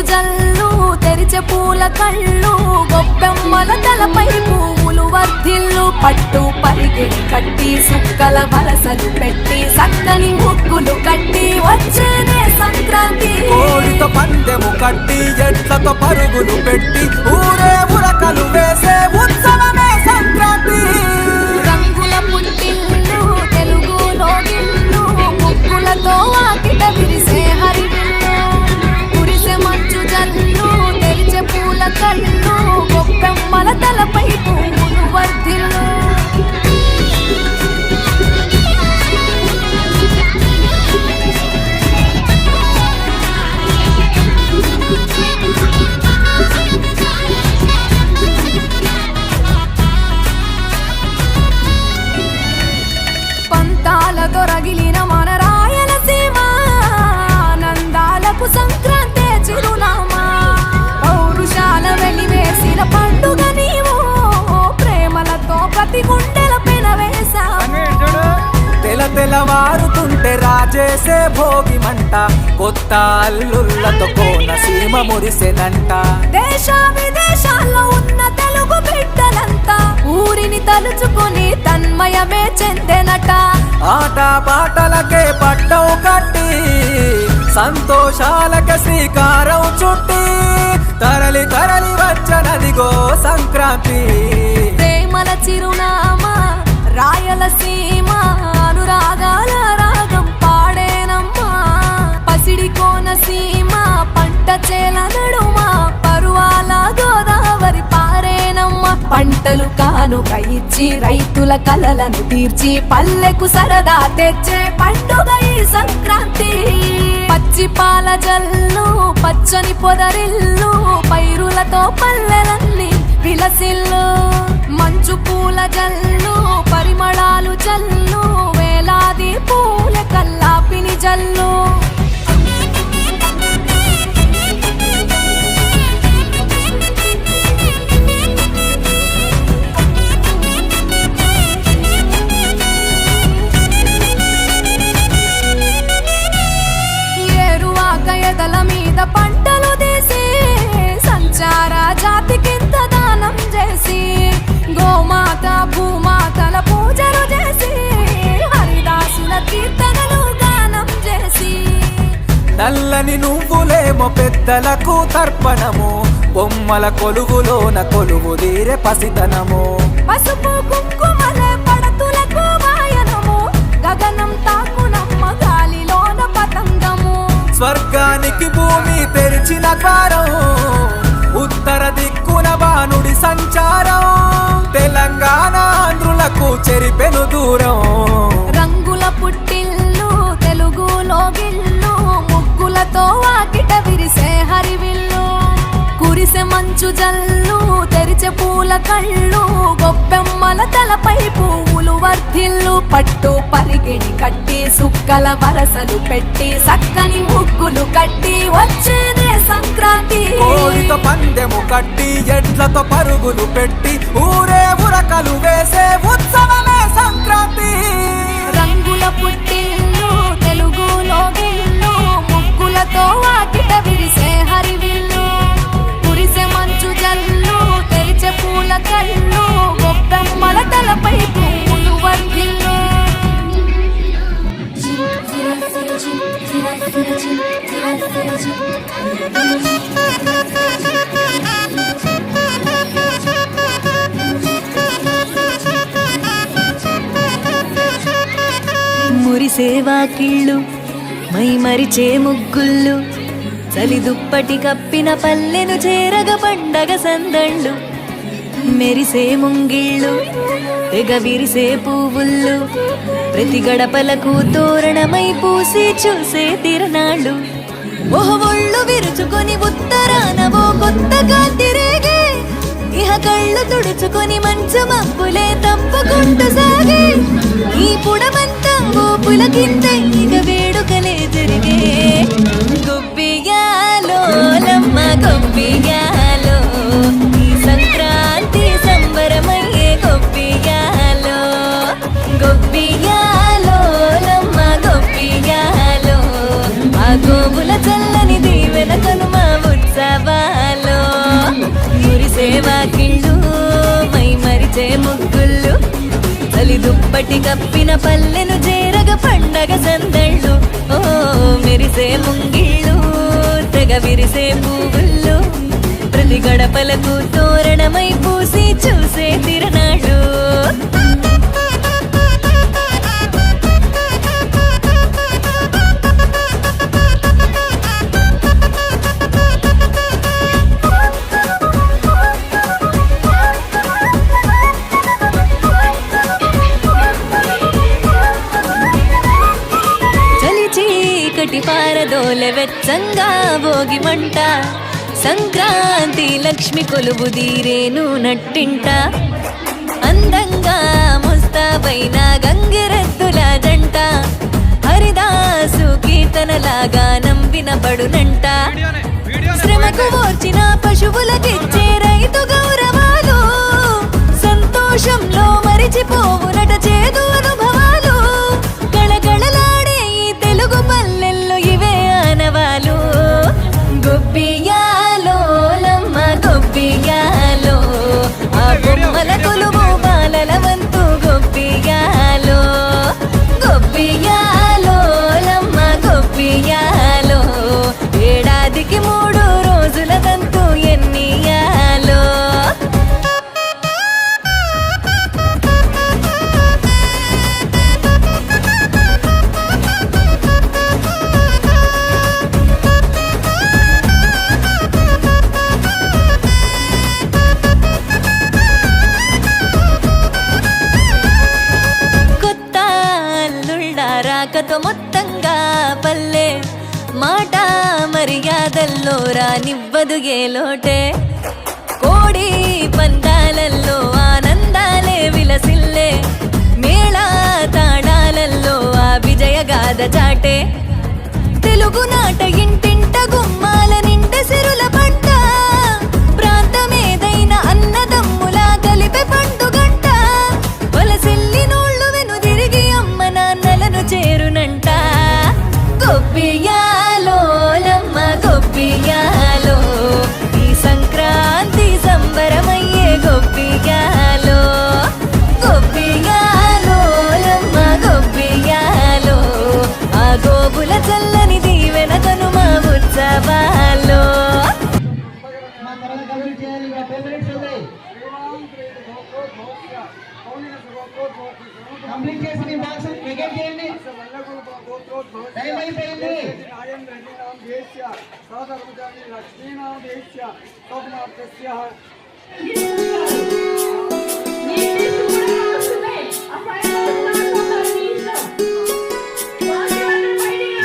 జల్లు తెరిచే పూల కళ్ళు గొప్పెమ్మల తలపై పువ్వులు వర్ధిల్లు పట్టు పరిగెడి కట్టి సుక్కల వరసలు పెట్టి సక్కని ముగ్గులు కట్టి వచ్చేనే సంక్రాంతి కోడితో పందెము కట్టి ఎట్లతో పరుగులు పెట్టి ఊరే ఉరకలు వేసే ఉత్సవమే సంక్రాంతి రంగుల పుట్టిల్లు తెలుగులో గిల్లు ముగ్గులతో వాకిట విరిసే హరివిల్లు కురిసే మంచు జల్లు తెరిచే పూల కళ్ళు గొప్పెమ్మల తలపై పువ్వులు వర్ధిల్లు దొరగిలిన మన రాయలసీమ ఆనందాలకు సంక్రాంతి చిరునామా పౌరుషాల వెలివేసిన పండుగ నీవు ప్రేమలతో ప్రతి గుండెల పెనవేశా తెలవారుతుంటే రాజేసే భోగి మంట కొత్త అల్లుళ్ళతో కోనసీమ మురిసెనంట దేశ విదేశాల్లో ఉన్న తెలుగు బిడ్డలంతా ఊరిని తలుచుకుని తన్మయమే చెందెనట ఆట పాటలకే పట్టం కట్టి సంతోషాలకే శ్రీకారం చుట్టి తరలి తరలి వచ్చనదిగో సంక్రాంతి ప్రేమల చిరునామా రాయలసీమ అనురాగాల రాగం పాడేనమ్మా పసిడి కోనసీమ పంట చేల నడుమ పరువాల గోదావరి పారేనమ్మ పంటలు కానుక ఇచ్చి రైతుల కలలను తీర్చి పల్లెకు సరదా తెచ్చే పండుగ ఈ సంక్రాంతి పచ్చి పాల జల్లు పచ్చని పొదరిల్లు పైరులతో పల్లెలన్నీ విలసిల్లు మంచు పూల జల్లు పరిమళాలు జల్లు వేలాది పూల కల్లాపిని జల్లు ఏరువాక ఎదల మీద పంటలు తీసి సంచార జాతికింత దానం చేసి గోమాత భూమాతల పూజలు చేసి హరిదాసుల కీర్తనలు గానం చేసి నల్లని నువ్వులేమో పెద్దలకు తర్పణము బొమ్మల కొలువులోన కొలువు తీరే పసితనము పసుపు కుంకుమలే పడతులకు వాయనము గగనం తాకునమ్మ గాలిలోన పతంగము స్వర్గానికి భూమి తెరిచిన ద్వారం ఉత్తర దిక్కున బాణుడి సంచారం తెలంగాణ ఆంధ్రులకు చెరిపెను దూరం రంగుల పుట్టిల్లు తెలుగులో గిల్లు ముగ్గులతో వాకిట విరిసే హరివిల్లు కురిసే మంచు జల్లు తెరిచే పూల కళ్ళు గొప్పెమ్మల తలపై పువ్వులు వర్ధిల్లు పట్టు పరిగిడి కట్టి సుక్కల వరసలు పెట్టి సక్కని ముగ్గులు కట్టి వచ్చేదే సంక్రాంతి కోడితో పందెము కట్టి ఎట్లతో పరుగులు పెట్టి ఊరే ఉరకలు వేసే ఉత్సవమే సంక్రాంతి రంగుల పుట్టిల్లు తెలుగులో గిల్లు ముగ్గులతో వాకిట విరిసే హరివిల్లు కురిసే మంచు జల్లు తెరిచే పూల కళ్ళు గొప్పెమ్మల తలపై పువ్వులు వర్ధిల్లు మురిసే వాకిళ్ళు మై మరిచే ముగ్గుళ్ళు చలి దుప్పటి కప్పిన పల్లెను చేరగ పండగ సందళ్ళు మెరిసే ముంగిళ్ళు తెగ విరిసే పువ్వుళ్ళు ప్రతి గడపలకు తోరణమై పూసి చూసే తిరణాళ్ళు ఒళ్ళు విరుచుకొని ఉత్తరానవో కొత్తగా తిరిగే ఇహ కళ్ళు తుడుచుకొని మంచు మబ్బులే తప్పుకుంటూ సాగే ఈ పుడమంతా ఓపుల కింద ఇక వేడుకలే జరిగే గొబ్బియాలో లమ్మ గొబ్బియాలో ఈ సంక్రాంతి సంబరమయ్యే గొబ్బియాలో గొబ్బియాలో లమ్మ గొబ్బియాలో ఆ గోవుల చల్లని దీవెన కనుమ ఉత్సవ పటి కప్పిన పల్లెను చేరగ పండగ సందళ్ళు. ఓ మెరిసే ముంగిళ్ళు తెగ విరిసే పువ్వుళ్ళు, ప్రతి గడపలకు తోరణమై పూసి చూసే తిరనాళ్ళు. చీకటి పారదోలె వెచ్చంగా భోగి మంట, సంక్రాంతి లక్ష్మి కొలువు దీరేను నట్టింట. అందంగా ముస్తాబైన గంగిరెద్దుల జంట, హరిదాసు కీర్తనలాగా వినబడునంట. శ్రమకు ఓర్చిన పశువులకిచ్చే రైతు గౌరవాలు, సంతోషంలో మరిచిపోవునట చేదు అనుభవాలు. గళగళలాడే ఈ తెలుగు పల్లెల్లో ఇవే ఆనవాలు. గొబ్బియాలో లమ్మ గొబ్బియాలో, ఆ బొమ్మల కొలువు బాలల వంతు గొబ్బియాలో. గొబ్బియాలో లమ్మ గొబ్బియాలో, ఏడాదికి 3 రోజుల తంతు ఎన్నియాలో. కొత్త అల్లుళ్ళ రాకతో మొత్తంగా పల్లె, మాట మర్యాదల్లో రానివ్వదు ఏ లోటే. కోడి పందాలల్లో ఆనందాలే విలసిల్లే, మేళా తాళాలల్లో ఆ విజయగాథ చాటే. తెలుగునాట ఇంటింట గుమ్మాల నిండ సిరుల పంట, ప్రాంతమేదైన అన్నదమ్ములా కలిపే పండుగంట. వలసిల్లి నోళ్ళు వెనుదిరిగి అమ్మ నాన్నలను చేరునంట. గొబ్బియాలో లమ్మ గొబ్బియాలో, ఈ సంక్రాంతి సంబరమయ్యే గొబ్బియాలో. గొబ్బియాలో లమ్మ గొబ్బియాలో, ఆ గోపుల చల్లని దీవెన కనుమ ఉత్సవాలో. కంప్లీట్ చేసి మీ బాక్స్ వికెట్ చేయండి. టైం అయిపోయింది.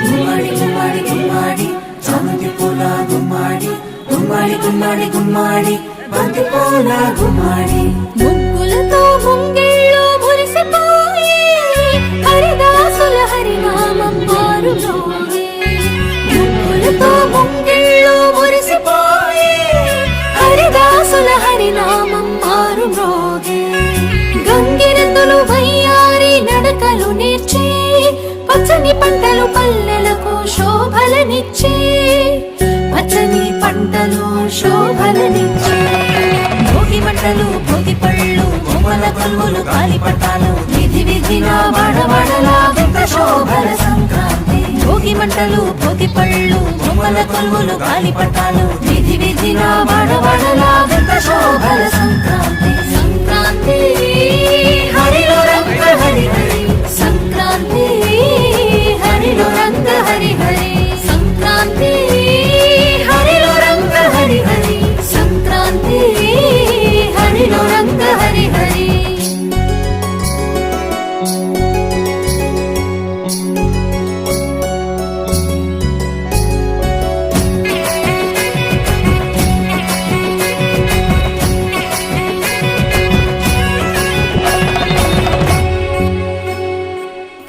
గుమ్మడి గుమ్మడి గుమ్మడి చామంతి పూల గుమ్మడి, గుమ్మడి గుమ్మడి గుమ్మడి బంతి పూల గుమ్మడి. ముగ్గులతో ముంగిళ్ళు మురిసిపోయి, హరిదాసుల హరినామం మారుమోగే. ముగ్గులతో ముంగిళ్ళు మురిసిపోయి, హరిదాసుల హరినామం మారుమోగే. గంగిరెద్దులు వయ్యారి నడకలు నేర్చి, పచ్చని పంటలు పల్లెలకు శోభలనిచ్చే. పచ్చని పంటలు శోభలనిచ్చే. భోగి మంటలు భోగి పళ్ళు బొమ్మల కొలువులు గాలిపటాలు, విధి విధిన వాడవాడలా వింత శోభల సంక్రాంతి. భోగి మంటలు భోగి పళ్ళు బొమ్మల కొలువులు గాలిపటాలు, విధి విధిన వాడవాడలా వింత శోభల సంక్రాంతి. సంక్రాంతి హరిలో రంగ హరి హరి, సంక్రాంతి హరిలో రంగ హరి హరి. సంక్రాంతి హరిలో రంగ హరి హరి, సంక్రాంతి హరిలో రంగ హరి హరి.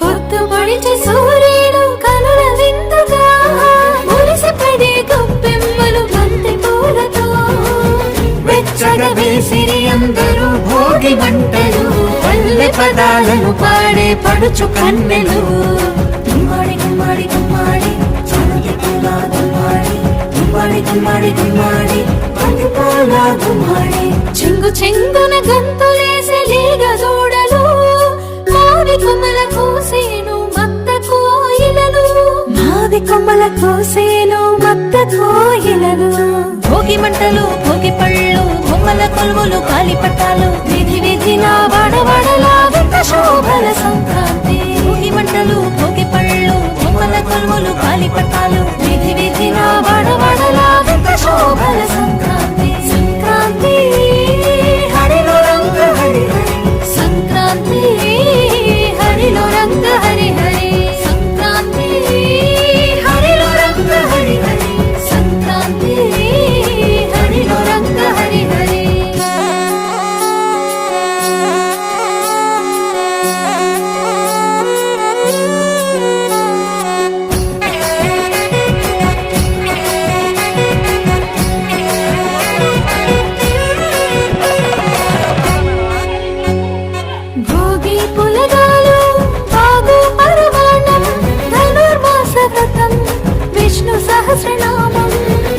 పొద్దు పొడిచి సూర్యుడు కనుల విందుగా, మురిసిపడే గొప్పెమ్మలు బంతి పూలతో. వెచ్చగా వేసిరి అందరూ భోగి మంటలు, పల్లె పదాలను పాడే పడుచు కన్నెలు. గుమ్మడి గుమ్మడి గుమ్మడి చామంతి పూల గుమ్మడి, గుమ్మడి గుమ్మడి గుమ్మడి బంతి పూల గుమ్మడి. చెంగు చెంగున గంతులేసే లేగ దూడలు, మౌన సోది కొమ్మల కోసేను మత్త కోయిలలు భోగి మంటలు భోగి పళ్ళు బొమ్మల కొలువులు కాలిపట్టాలు విధి విధిన వడవడలా వింత శోభల సంక్రాంతి భోగి మంటలు భోగి పళ్ళు బొమ్మల కొలువులు కాలిపట్టాలు విధి విధిన వడవడలా వింత శోభల సంక్రాంతి సంక్రాంతి హరిలో రంగ హరి హరి సంక్రాంతి హరిలో రంగ హరి హరి సంక్రాంతి హరిలో రంగ హరి హరి సంక్రాంతి హరిలో రంగ హరి హరి భోగి పులగాలు బాగు పరమాణం ధనుర్మాస వ్రతం విష్ణు సహస్రనామం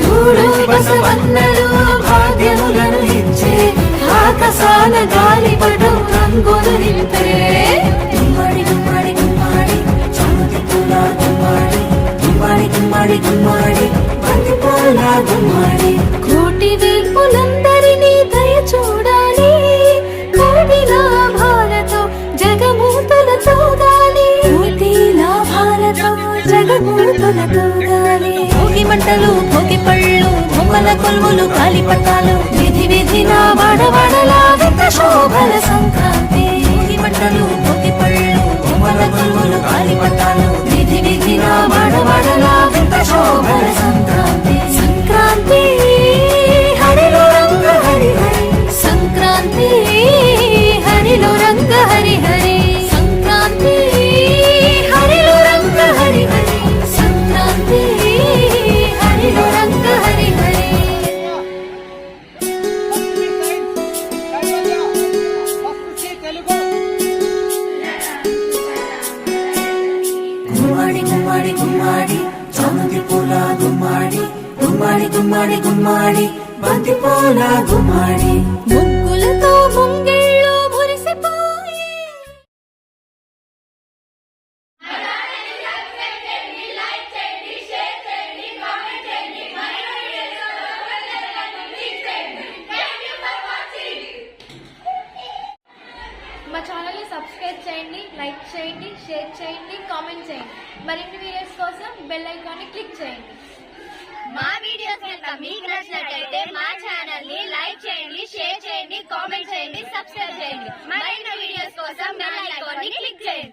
మూడు బసవన్నలు భాగ్యములను ఇచ్చే ఆకాశాల గాలిపటం రంగులు నింపే గుమ్మడి గుమ్మడి గుమ్మడి చామంతి పూల గుమ్మడి గుమ్మడి గుమ్మడి గుమ్మడి బంతి పూల గుమ్మడి కోటి వేల్పులందరినీ దయ చూడాలి కోటి లాభాలతో జగమూతులతో గాలి కోటి లాభాలతో జగమూతులతో గాలి భోగి మంటలు భోగి పళ్ళు బొమ్మల కొలువులు కాలిపట్టాలు విధి విధిన వడవడలా వింత శోభల సంక్రాంతి భోగి మంటలు భోగి పళ్ళు బొమ్మల కొలువులు కాలిపట్టాలు విధి విధిన వడవడలా వింత శోభల సంక్రాంతి సంక్రాంతి హరిలో రంగ హరి హరి సంక్రాంతి హరిలో రంగ హరి హరి సంక్రాంతి హరిలో రంగ హరి హరి సంక్రాంతి హరిలో రంగ హరి హరి గుమ్మడి గుమ్మడి గుమ్మడి చామంతి పూల గుమ్మడి గుమ్మడి గుమ్మడి గుమ్మడి బంతి పూల గుమ్మడి ముగ్గులతో ముంగిళ్ళు మురిసిపోయి మా ఛానల్ని సబ్స్క్రైబ్ చేయండి, లైక్ చేయండి, షేర్ చేయండి, కామెంట్ చేయండి. మరిన్ని వీడియోస్ కోసం బెల్ ఐకాన్ని క్లిక్ చేయండి. మా వీడియోస్ కనుక మీకు నచ్చినట్లయితే మా ఛానల్ ని లైక్ చేయండి, షేర్ చేయండి, కామెంట్ చేయండి, సబ్స్క్రైబ్ చేయండి. మరిన్ని వీడియోస్ కోసం బెల్ ఐకాన్ ని క్లిక్ చేయండి.